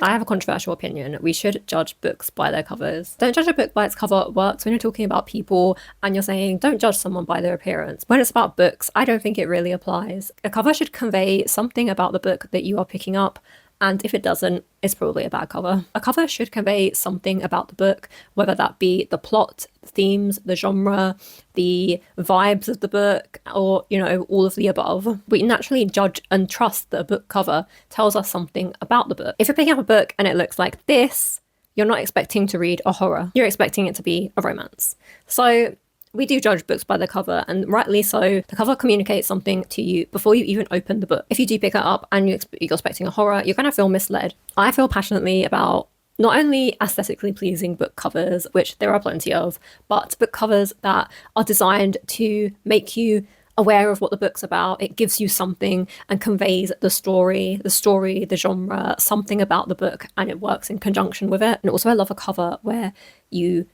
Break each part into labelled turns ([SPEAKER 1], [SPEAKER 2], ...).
[SPEAKER 1] I have a controversial opinion. We should judge books by their covers. Don't judge a book by its cover. It works when you're talking about people and you're saying don't judge someone by their appearance. When it's about books, I don't think it really applies. A cover should convey something about the book that you are picking up, and if it doesn't, it's probably a bad cover. A cover should convey something about the book, whether that be the plot, the themes, the genre, the vibes of the book, or, you know, all of the above. We naturally judge and trust that a book cover tells us something about the book. If you're picking up a book and it looks like this, you're not expecting to read a horror. You're expecting it to be a romance. So we do judge books by the cover, and rightly so. The cover communicates something to you before you even open the book. If you do pick it up and you're expecting a horror, you're going to feel misled. I feel passionately about not only aesthetically pleasing book covers, which there are plenty of, but book covers that are designed to make you aware of what the book's about. It gives you something and conveys the story, the genre, something about the book, and it works in conjunction with it. And also I love a cover where you,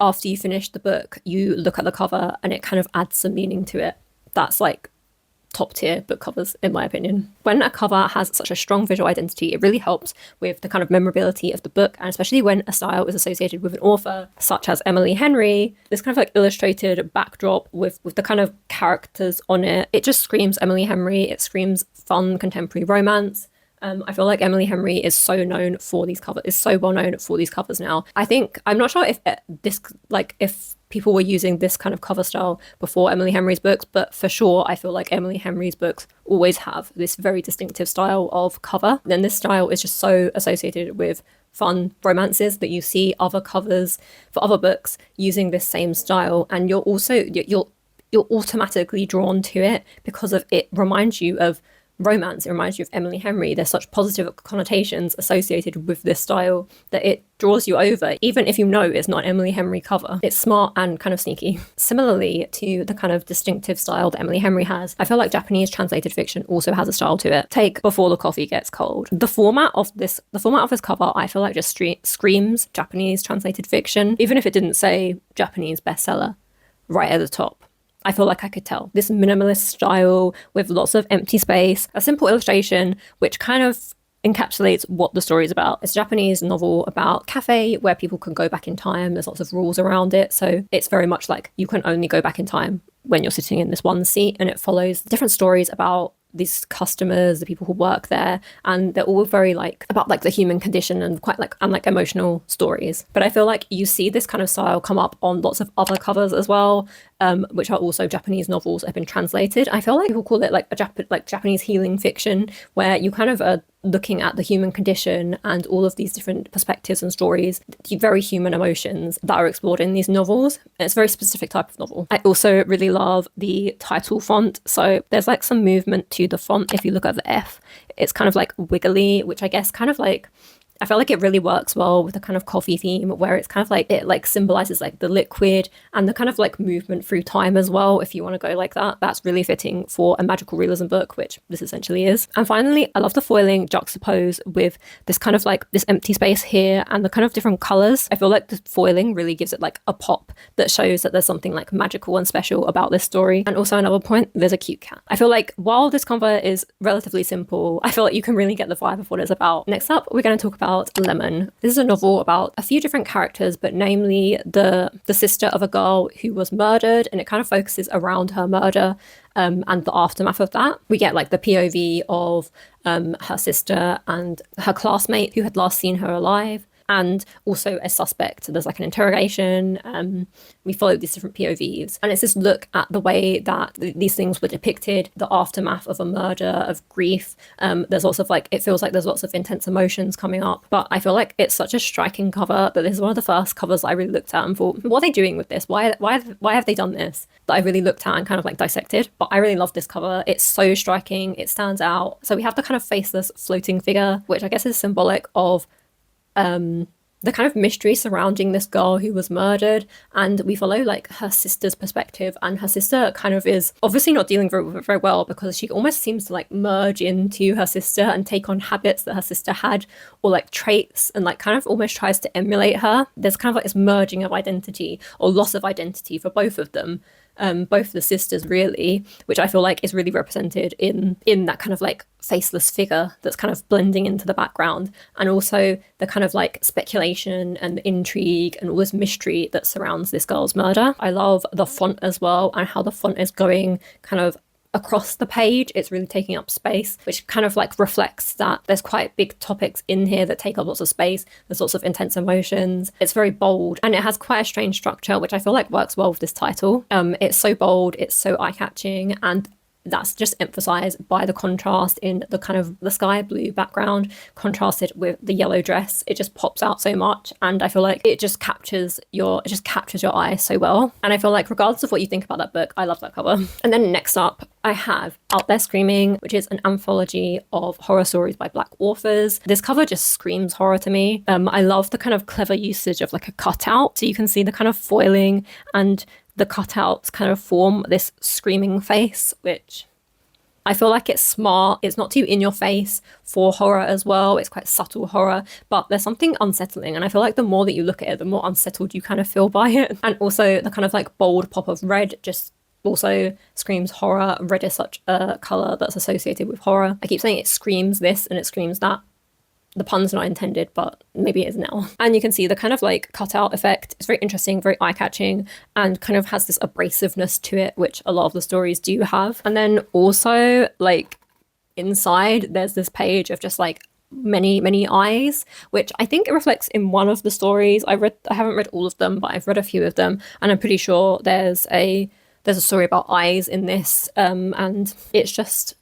[SPEAKER 1] after you finish the book, you look at the cover and it kind of adds some meaning to it. That's like top tier book covers, in my opinion. When a cover has such a strong visual identity, it really helps with the kind of memorability of the book, and especially when a style is associated with an author, such as Emily Henry. This kind of like illustrated backdrop with the kind of characters on it, it just screams Emily Henry. It screams fun contemporary romance. I feel like Emily Henry is so known for these covers, is so well known for these covers now. I'm not sure if if people were using this kind of cover style before Emily Henry's books, but for sure, I feel like Emily Henry's books always have this very distinctive style of cover. And this style is just so associated with fun romances that you see other covers for other books using this same style. And you're automatically drawn to it because of it reminds you of romance. It reminds you of Emily Henry. There's such positive connotations associated with this style that it draws you over, even if you know it's not an Emily Henry cover. It's smart and kind of sneaky. Similarly to the kind of distinctive style that Emily Henry has, I feel like Japanese translated fiction also has a style to it. Take Before the Coffee Gets Cold. The format of this cover, I feel like just screams Japanese translated fiction, even if it didn't say Japanese bestseller right at the top. I feel like I could tell. This minimalist style with lots of empty space, a simple illustration, which kind of encapsulates what the story is about. It's a Japanese novel about cafe where people can go back in time. There's lots of rules around it. So it's very much like you can only go back in time when you're sitting in this one seat, and it follows different stories about these customers, the people who work there, and they're all very like about like the human condition and quite like emotional stories. But I feel like you see this kind of style come up on lots of other covers as well, which are also Japanese novels that have been translated. I feel like people call it like Japanese healing fiction, where you kind of are looking at the human condition and all of these different perspectives and stories, the very human emotions that are explored in these novels. And it's a very specific type of novel. I also really love the title font. So there's like some movement to the font. If you look at the F, it's kind of like wiggly, which I guess kind of like, I feel like it really works well with the kind of coffee theme, where it's kind of like it like symbolizes like the liquid and the kind of like movement through time as well. If you want to go like that, that's really fitting for a magical realism book, which this essentially is. And finally, I love the foiling juxtaposed with this kind of like this empty space here and the kind of different colors. I feel like the foiling really gives it like a pop that shows that there's something like magical and special about this story. And also another point, there's a cute cat. I feel like while this cover is relatively simple, I feel like you can really get the vibe of what it's about. Next up, we're going to talk about Lemon. This is a novel about a few different characters, but namely the sister of a girl who was murdered, and it kind of focuses around her murder and the aftermath of that. We get like the POV of her sister and her classmate who had last seen her alive, and also a suspect. So there's like an interrogation. We follow these different POVs. And it's this look at the way that these things were depicted, the aftermath of a murder, of grief. There's lots of like, it feels like there's lots of intense emotions coming up. But I feel like it's such a striking cover that this is one of the first covers I really looked at and thought, what are they doing with this? Why have they done this? That I really looked at and kind of like dissected. But I really love this cover. It's so striking. It stands out. So we have the kind of faceless floating figure, which I guess is symbolic of the kind of mystery surrounding this girl who was murdered, and we follow like her sister's perspective, and her sister kind of is obviously not dealing very well because she almost seems to like merge into her sister and take on habits that her sister had, or like traits, and like kind of almost tries to emulate her. There's kind of like this merging of identity or loss of identity for both of them. both the sisters really, which I feel like is really represented in that kind of like faceless figure that's kind of blending into the background, and also the kind of like speculation and intrigue and all this mystery that surrounds this girl's murder. I love the font as well, and how the font is going kind of across the page. It's really taking up space, which kind of like reflects that there's quite big topics in here that take up lots of space. There's lots of intense emotions. It's very bold, and it has quite a strange structure, which I feel like works well with this title. It's so bold, it's so eye-catching, and that's just emphasized by the contrast in the kind of the sky blue background contrasted with the yellow dress. It just pops out so much, and I feel like it just captures your eye so well. And I feel like regardless of what you think about that book, I love that cover. And then next up I have Out There Screaming, which is an anthology of horror stories by Black authors. This cover just screams horror to me. I love the kind of clever usage of like a cutout, so you can see the kind of foiling, and the cutouts kind of form this screaming face, which I feel like it's smart. It's not too in your face for horror as well. It's quite subtle horror, but there's something unsettling. And I feel like the more that you look at it, the more unsettled you kind of feel by it. And also the kind of like bold pop of red just also screams horror. Red is such a colour that's associated with horror. I keep saying it screams this and it screams that. The pun's not intended, but maybe it is now. And you can see the kind of like cutout effect. It's very interesting, very eye-catching, and kind of has this abrasiveness to it, which a lot of the stories do have. And then also like inside, there's this page of just like many eyes, which I think it reflects in one of the stories. I haven't read all of them, but I've read a few of them, and I'm pretty sure there's a story about eyes in this, and it's just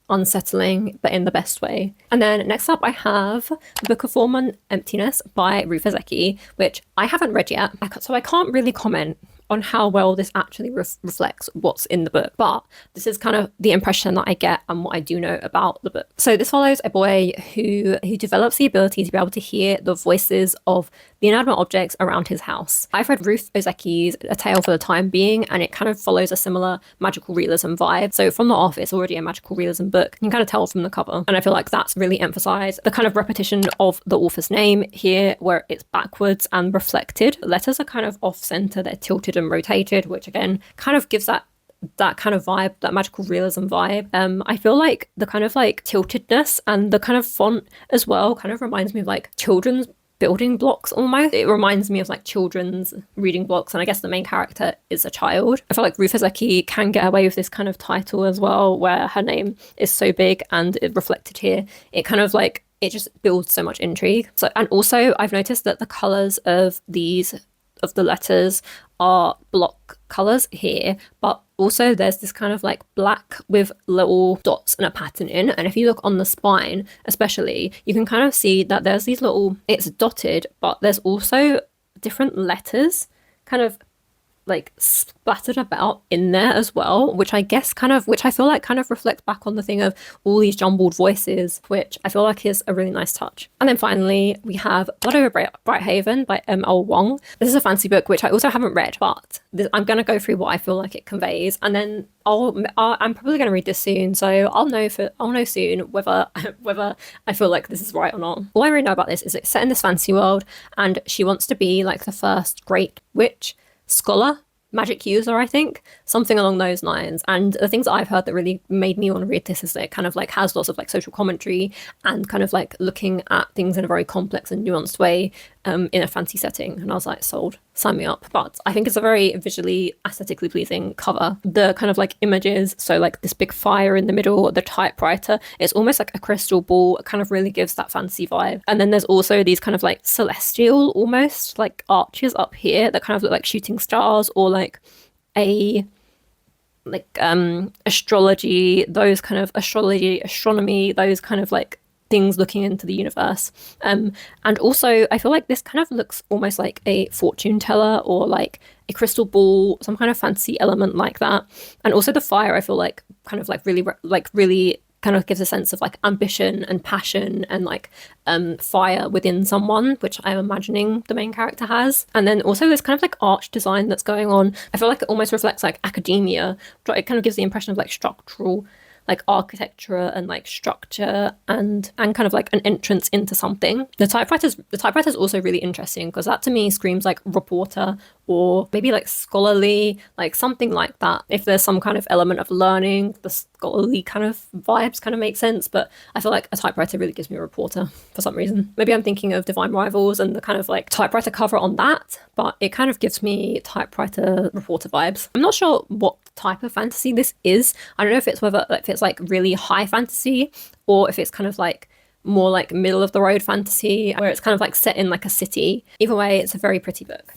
[SPEAKER 1] unsettling, but in the best way. And then next up I have the Book of Form and Emptiness by Ruth Ozeki, which I haven't read yet, so I can't really comment on how well this actually reflects what's in the book, but this is kind of the impression that I get and what I do know about the book. So this follows a boy who develops the ability to be able to hear the voices of the inanimate objects around his house. I've read Ruth Ozeki's A Tale for the Time Being, and it kind of follows a similar magical realism vibe. So from the off, it's already a magical realism book. You can kind of tell from the cover, and I feel like that's really emphasized. The kind of repetition of the author's name here, where it's backwards and reflected. The letters are kind of off center, they're tilted and rotated, which again kind of gives that kind of vibe, that magical realism vibe. I feel like the kind of like tiltedness and the kind of font as well kind of reminds me of like children's building blocks almost. It reminds me of like children's reading blocks, and I guess the main character is a child. I feel like Ruth Ozeki can get away with this kind of title as well, where her name is so big and it reflected here. It kind of like, it just builds so much intrigue. So, and also I've noticed that the colors of the letters are block colors here, but also there's this kind of like black with little dots and a pattern in, and if you look on the spine especially, you can kind of see that there's these little, it's dotted, but there's also different letters kind of like splattered about in there as well, which I feel like kind of reflects back on the thing of all these jumbled voices, which I feel like is a really nice touch. And then finally we have Blood Over Brighthaven by M.L. Wang. This is a fancy book which I also haven't read, but I'm going to go through what I feel like it conveys, and then I'm probably going to read this soon, so I'll know soon whether I feel like this is right or not. All I really know about this is it's set in this fantasy world, and she wants to be like the first great witch, scholar, magic user, I think, something along those lines. And the things that I've heard that really made me want to read this is that it kind of like has lots of like social commentary and kind of like looking at things in a very complex and nuanced way in a fancy setting. And I was like, sold, sign me up. But I think it's a very visually, aesthetically pleasing cover. The kind of like images, so like this big fire in the middle, the typewriter, it's almost like a crystal ball. It kind of really gives that fancy vibe. And then there's also these kind of like celestial, almost like arches up here that kind of look like shooting stars, or like astrology, those kind of astronomy, those kind of like things looking into the universe. And also I feel like this kind of looks almost like a fortune teller, or like a crystal ball, some kind of fancy element like that. And also the fire, I feel like kind of like really kind of gives a sense of like ambition and passion and like fire within someone, which I'm imagining the main character has. And then also this kind of like arch design that's going on. I feel like it almost reflects like academia. It kind of gives the impression of like structural, like architecture and like structure and kind of like an entrance into something. The typewriter's also really interesting, because that to me screams like reporter or maybe like scholarly, like something like that. If there's some kind of element of learning, the scholarly kind of vibes kind of make sense, but I feel like a typewriter really gives me a reporter for some reason. Maybe I'm thinking of Divine Rivals and the kind of like typewriter cover on that, but it kind of gives me typewriter reporter vibes. I'm not sure what type of fantasy this is. I don't know if it's whether if it's like really high fantasy or if it's kind of like more like middle of the road fantasy where it's kind of like set in like a city. Either way, it's a very pretty book.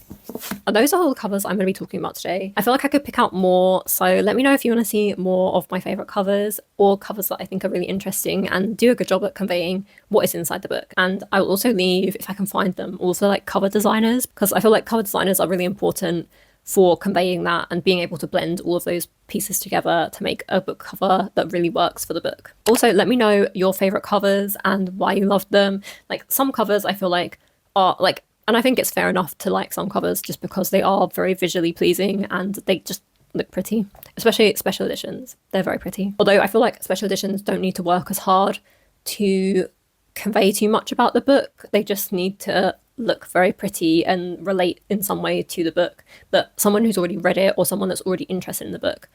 [SPEAKER 1] And those are all the covers I'm going to be talking about today. I feel like I could pick out more, so let me know if you want to see more of my favourite covers or covers that I think are really interesting and do a good job at conveying what is inside the book. And I will also leave, if I can find them, also like cover designers, because I feel like cover designers are really important for conveying that and being able to blend all of those pieces together to make a book cover that really works for the book. Also, let me know your favorite covers and why you loved them. Like some covers I feel like are like, and I think it's fair enough to like some covers just because they are very visually pleasing and they just look pretty, especially special editions. They're very pretty. Although I feel like special editions don't need to work as hard to convey too much about the book. They just need to look very pretty and relate in some way to the book that someone who's already read it or someone that's already interested in the book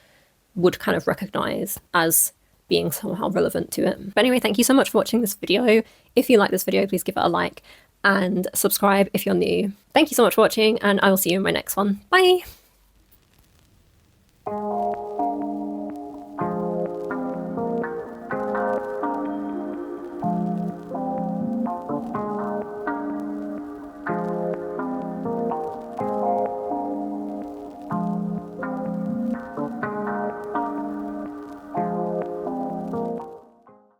[SPEAKER 1] would kind of recognize as being somehow relevant to it. But anyway, thank you so much for watching this video. If you like this video, please give it a like and subscribe if you're new. Thank you so much for watching, and I will see you in my next one. Bye!